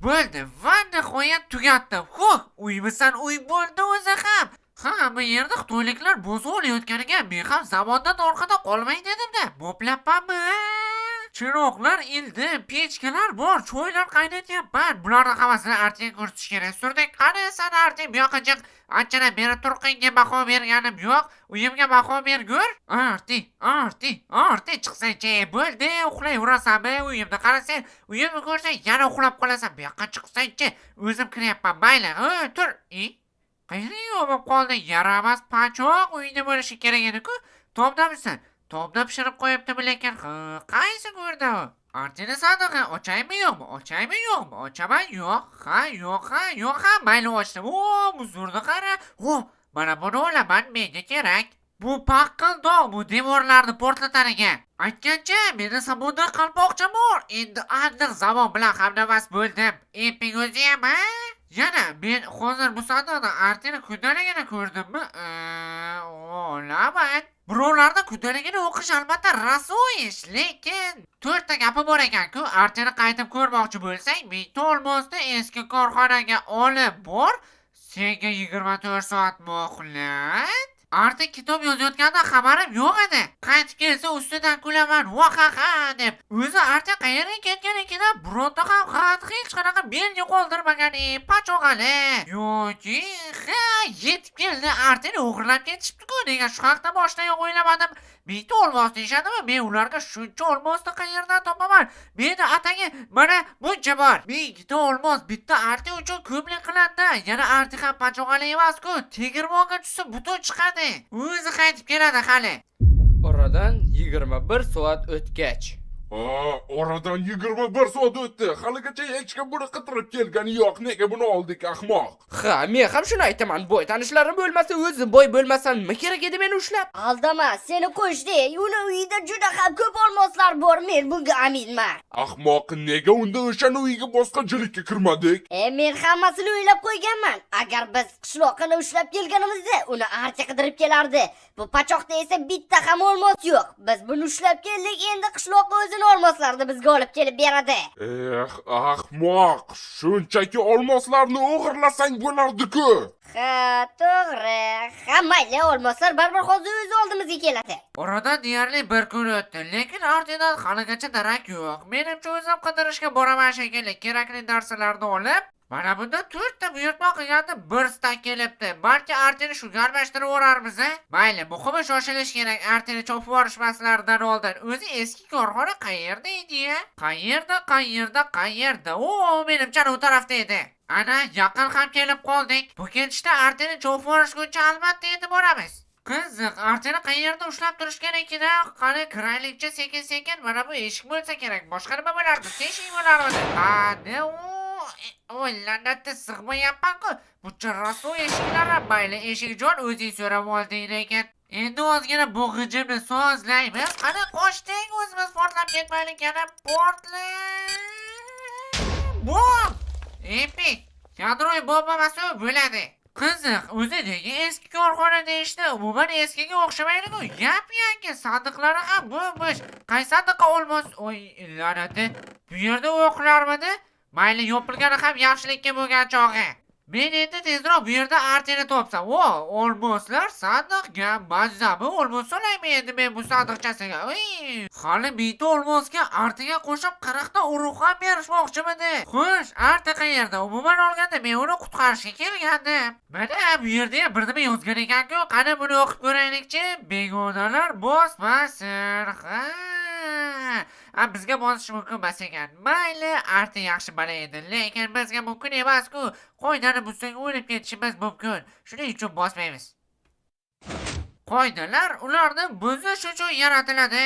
Bo'ldi va nihoyat tugatdim. Uymisan uy bo'ldi o'zi ham. Hamma yerda xitoyliklar bo'zi olayotganiga men ham zamondan orqada qolmay dedim-da. Bo'plabmanmi? Chiroqlar ildi, pechkalar bor, choylar qaynatyapman. Bularni hammasini artiga ko'rsatish kerak. Surdek, qani san arti bu yoqqa chiq. Anchadan beri turqinga baho berganim yo'q. Uyimga baho bergur. Arti chiqsang-chi, bo'ldi, uxlayverasanmi? Uyimni qarasang, uyimni ko'rsang yana uxlab qolasan. Bu yoqqa chiqsang-chi, o'zim kiryapman. Mayli, tur. Qayerga yo'q qoldi? Yaramas pachoq uyda bo'lishi kerak edi-ku. Tomdamisan? Tomda pishirib qo'yibdimi lekin qaysi go'rda u? Artini sandig'i ochaymi yo'qmi? Ochaman yo'q. Mayli ochdim. Muzurni qara. Mana buni olaman, menga kerak. Bu paqqildoq, bu devorlarni portlatar ekan. Aytgancha, meni samoda qalpoqcha bor. Endi aniq zamon bilan hamnafas bo'ldim. Eping o'ziyam, Yana men hozir bu sandiqda artini kundaligini ko'rdimmi? Olaman. Birovlarda kundaligini o'qish albatta raso ish, lekin 4 ta gapi bor ekan-ku. Artini qaytib ko'rmoqchi bo'lsang, bitta olmosni eski korxonaga olib bor. Senga 24 soat muhlat. Arti kitob yozayotganda xabarim yo'q edi. Qaytib kelsa ustidan kulaman, deb. O'zi Arti qayerga ketganikidan bironta ham xat hech qanaqa belgi qoldirmagan, pachoqali. Yo'qki, yetib keldi. Artini o'g'irlab ketishibdi-ku. Nega shu haqda boshdayoq o'ylamadim. Bitta olmos deyishadimi? Men ularga shuncha olmosni qayerdan topaman? Meni atagi mana buncha bor. Bitta olmos bitta arti uchun ko'plik qiladi. Yana arti ham pachoqali emas-ku. Tegirmonga tushsa butun chiqadi. O'zi qaytib keladi hali. Oradan 21 soat o'tgach. Oradan 21 soat o'tdi. Haligacha hech kim buni qidirib kelgani yo'q. Nega buni oldik, ahmoq? Men ham shuni aytaman. Boy tanishlarim bo'lmasa, o'zim boy bo'lmasam, nima kerak edi meni ushlab? Aldama, seni qo'shdi. Uni uyida juda ham ko'p olmoslar bor, men bunga aminman. Ahmoq, nega unda o'shani uyiga boshqachilikka kirmadik? Men hammasini o'ylab qo'yganman. Agar biz qishloqni ushlab kelganimizda, uni archa qidirib kelardi. Bu pachoqda esa bitta ham olmos yo'q. Biz buni ushlab keldik, endi qishloqqa o'zini olmoslarni bizga olib kelib beradi. Ahmoq, shunchaki olmoslarni o'g'irlasang bo'lardi-ku. To'g'ri. Mayli, olmoslar baribir hozir o'z oldimizga keladi. Oradan deyarli bir kun o'tdi, lekin Artidan haligacha darak yo'q. Menimcha o'zim qidirishga boraman shekilli. Kerakli darslarni olib, mana bunda 4 ta buyurtma qilganda bir stak kelibdi. Balki Artini shu garmashtirib o'rarmiz, Mayli, muhimi shoshilish kerak. Artini chopib yuborishmaslaridan oldin. O'zi eski korxona qayerda edi-ya? Qayerda? Menimcha u tarafda edi. Ana, yaqin ham kelib qoldik. Bu ketishda Artini chopib yuborishguncha albatta endi boramiz. Qiziq, Artini qayerda ushlab turish kerakida? Qani kiraylikcha sekin-sekin. Mana bu eshik bo'lsa kerak. Boshqa nima bo'lardi? Teshik bo'lardi. La'natni sig'mayapman-ku. Bu raso eshiklar, mayli eshikjon o'zing so'rab olding lekin. Endi ozgina bu g'ijimni sozlaymiz. Qani qo'shdik, o'zimiz portlab ketmaylik, yana portla. Bom! Epik. Yadroviy bomba emas bo'ladi. Qiziq, o'zi nega eski korxona deyishdi? Umuman eskiga o'xshamaydi-ku. Yap-yangi sandiqlari ham bo'sh. Qaysi sandiqqa olmos? La'nati. Bu yerda o'qlarmidi? Mayli, yopilgani ham yaxshilikka bo'lgan chog'i. Men endi tezroq bu yerda Artini topsam. Olmoslar sandiqga mazzabi olmos solaymi endi men bu sandiqchasiga? Hali bitta olmosga Artiga qo'shib 40 ta urug' ham berishmoqchimidi? Xo'sh, Arti qayerda? Umuman olganda men uni qutqarishga kelgandim. Mana bu yerda bir nima yozgan ekan-ku. Qani buni o'qib ko'raylikchi. Begonalar bosmasin. Bizga bosish mumkin emas ekan. Mayli, Arti yaxshi bola edi, lekin bizga mumkin emas-ku. Qoidani buzsang o'lib ketishimiz mumkin. Shuning uchun bosmaymiz. Qoidalar ularni buzish uchun yaratiladi.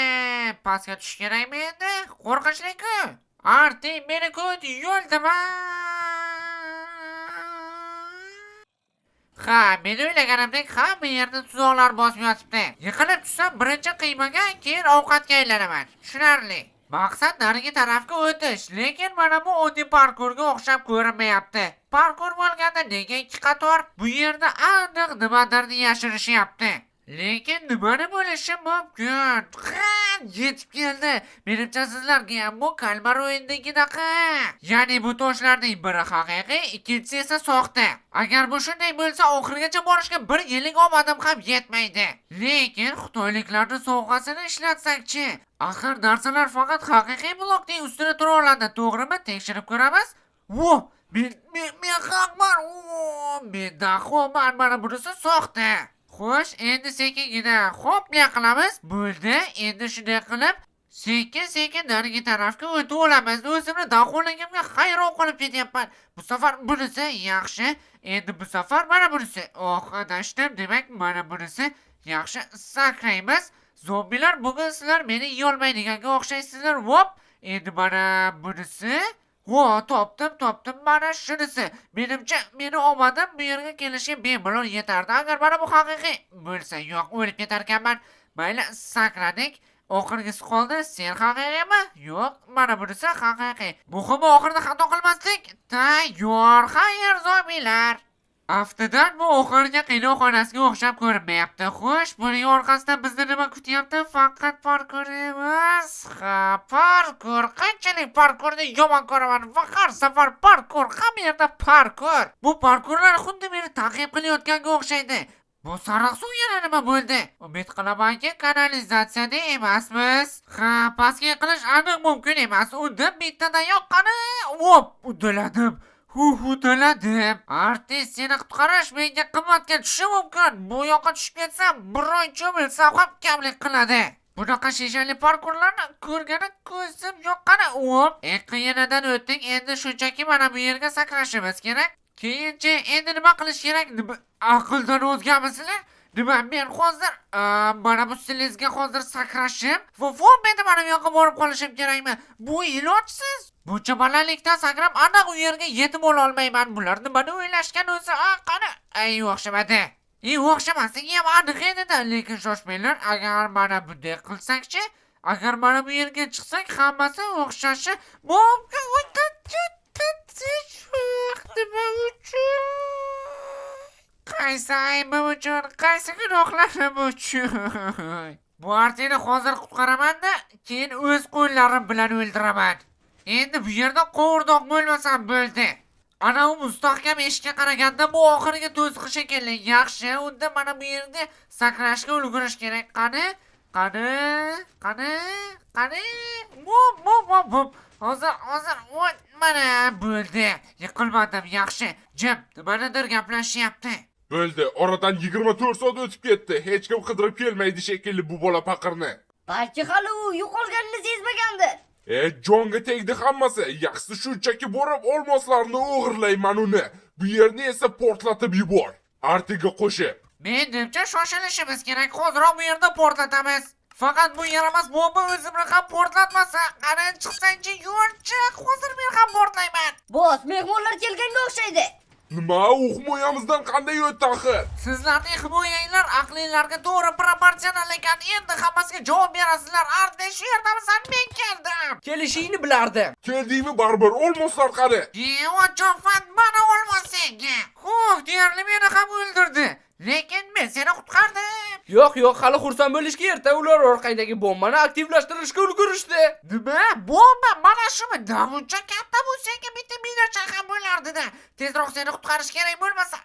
Pastga tushish kerakmi endi? Qo'rqinchli-ku. Arti meni ko'd yo'ldama. Men o'ylaganimdek hamma yerda tuzoqlar bosib yotibdi. Yiqilib tushsam birinchi qiymaga, keyin ovqatga aylanaman. Tushunarli. Maqsad narigi tarafga o'tish, lekin mana bu oddiy parkurga o'xshab ko'rinmayapti. Parkur bo'lganda nega 2 qator? Bu yerda aniq nimadirni yashirishyapti. Lekin nimani bo'lishi mumkin? Ha, yetib keldi. Menimcha sizlarga ham bu kalmar o'yinidagidaqa. Ya'ni bu toshlarning biri haqiqiy, ikkinchisi esa soxta. Agar bu shunday bo'lsa, oxirigacha borishga 1 yillik omadim ham yetmaydi. Lekin xitoyliklarning sovg'asini ishlatsak-chi? Axir narsalar faqat haqiqiy blokning ustida tura oladi, to'g'rimi? Tekshirib ko'ramiz. Vo, men haqman. Men dahoman, mana bunisi soxta. Xo'sh, endi sekingina hopla qilamiz. Bo'ldi, endi shunday qilib sekin narigi tarafga o'tib olamiz. O'zimni daholigimga hayron qolib ketyapman. Bu safar bunisi yaxshi. Endi bu safar mana bunisi. Adashdim, demak mana bunisi yaxshi. Sakraymiz. Zombilar bugun sizlar meni yeyolmaydiganga o'xshaysizlar. Hop, endi mana bunisi. Topdim, mana shunisi. Menimcha meni omadim bu yerga kelishga bemalol yetardi. Agar mana bu haqiqiy bo'lsa, yo'q, o'lib ketar ekanman. Mayli, sakradik. Oxirgisi qoldi. Sen haqiqiymi? Yo'q, mana bunisi haqiqiy. Muhimi oxirida xato qilmaslik. Tayyor, xayr zombilar. Aftidan bu oxirgi qiynoqxonasiga o'xshab ko'rinmayapti. Xo'sh, buning orqasida bizni nima kutyapti? Faqat parkur emas. Parkur. Qanchalik parkurni yomon ko'raman. Va har safar parkur, hamma yerda parkur. Bu parkurlar xuddi meni ta'qib qilayotganga o'xshaydi. Bu sariq suv yana nima bo'ldi? Umid qilamanki, kanalizatsiyada emasmiz. Pastga yiqilish aniq mumkin emas. Unda bittadan yoqqani. Uddaladim. Uddaladim. Artist, seni qutqarish menga qimmatga tushishi mumkin. Bu yoqqa tushib ketsam, bir oy cho'milsam ham kamlik qiladi. Bunaqa shishali parkurlarni ko'rgani ko'zim yoqqani. Qiyinadan o'tdik. Endi shunchaki mana bu yerga sakrashimiz kerak. Keyinchi endi nima qilish kerak? Aqldan o'zgamisizlar? Nima, men hozir mana bu sizga hozir sakrashim va menda mana bu yoqqa borib qolishim kerakmi? Bu ilojsiz. Buncha balandlikdan sakrab aniq u yerga yetib ola olmayman. Bular nimani o'ylashgan o'zi? Qani? O'xshamadi. O'xshamasligi ham aniq edi-da, lekin shoshmanglar. Agar mana bunday qilsak-chi, agar mana bu yerga chiqsak, hammasi o'xshashi mumkin. Nima uchun? Qaysi aybim uchun? Qaysi gunohlarim uchun? Bu artini hozir qutqaraman-da, keyin o'z qo'llarim bilan o'ldiraman. Endi bu yerda qovurdoq bo'lmasam bo'ldi. Ana u mustahkam eshikka qaraganda bu oxirgi to'siq shekilli. Yaxshi, unda mana bu yerda sakrashga ulgurish kerak. Qani? Hozir mana bo'ldi. Yiqilmadim, yaxshi. Jim, nimanidir gaplashyapti. Bo'ldi, oradan 24 soat o'tib ketdi. Hech kim qidirib kelmaydi shekilli bu bola paqirni. Balki hali u yo'qolganini sezmagandir. Jonga tegdi hammasi. Yaxshisi shunchaki borib olmoslarni o'g'irlayman uni. Bu yerni esa portlatib yubor. Artiga qo'shib. Menimcha shoshilishimiz kerak. Hozir bu yerda portlatamiz. Faqat bu yaramas bomba o'zimni ham portlatmasa, qani chiqsangchi yo'lchi, hozir men ham portlayman. Boss, mehmonlar kelganga o'xshaydi. Nima, u himoyamizdan qanday o'tdi axir? Sizlarning himoyanglar aqlinglarga to'g'ri proporsional ekan. Endi hammasiga javob berasizlar. Arda, shu yerdamisan, men keldim. Kelishingni bilardim. Keldingmi baribir? Olmoslar qani? Ochofat, mana olmasanga. Deyarli meni ham o'ldirdi. Lekin men seni qutqardim. Yo'q, hali xursand bo'lishga erta. Ular orqadagi bombani aktivlashtirishga ulgurishdi. Nima? Bomba mana shumi? Davuncha katta bo'lsa-ki bitta minacha ham bo'lardi-da. Tezroq seni qutqarish kerak bo'lmasa,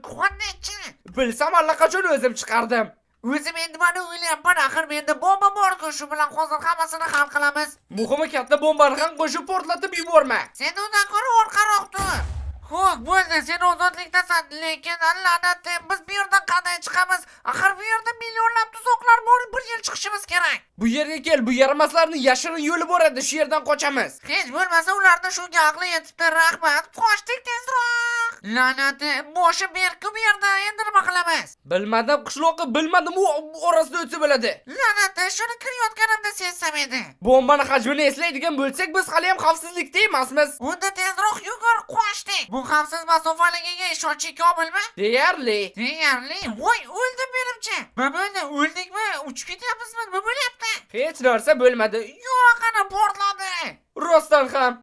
qonnechi. Bilsam allaqachon o'zim chiqardim. O'zim endi mana o'ylayapman, axir menda bomba bor-ku, shu bilan hozir hammasini hal qilamiz. Muhimi katta bombani ham qo'shib portlatib yuborma. Sen undan ko'ra orqaroq tur. Xo'p, bo'ldi, sen ozodlikdasan, lekin la'nat, biz bu yerdan qanday chiqamiz? Axir bu yerda millionlab tuzoqlar bor, bir yil chiqishimiz kerak. Bu yerga kel, bu yaramaslarning yashirin yo'li bor edi, shu yerdan qochamiz. Hech bo'lmasa ularni shunga aqli yetibdi, rahmat. Qochdik tezroq. La'nati, boshi berku bu yerda, endi nima qilamiz? Bilmadim, qishloqqa bilmadim, u orasida o'tsa bo'ladi. La'nati, shuni kirayotganimda sezsam edi. Bombani hajmini eslaydigan bo'lsak, biz hali ham xavfsizlikda emasmiz. Unda tezroq yugur, qochdik. Bu xavfsiz masofaligiga ishonchi komilmi? Deyarli. Voy, o'ldim menimcha. Bo'ldi, o'ldikmi? Uchib ketyapmizmi? Nima bo'lyapti? Hech narsa bo'lmadi. Yo'q, ana portladi. Rostdan ham.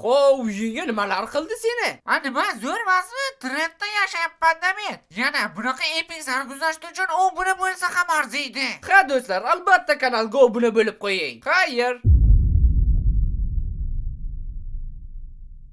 Xo'p, uyingga nimalar qildi seni? Ha nima zo'rmasmi? Trendda yashayapman-da men. Yana bunaqa epik sarguzasht uchun u buni bo'lsa ham arziydi. Ha do'stlar, albatta kanalga obuna bo'lib qo'ying. Xayr.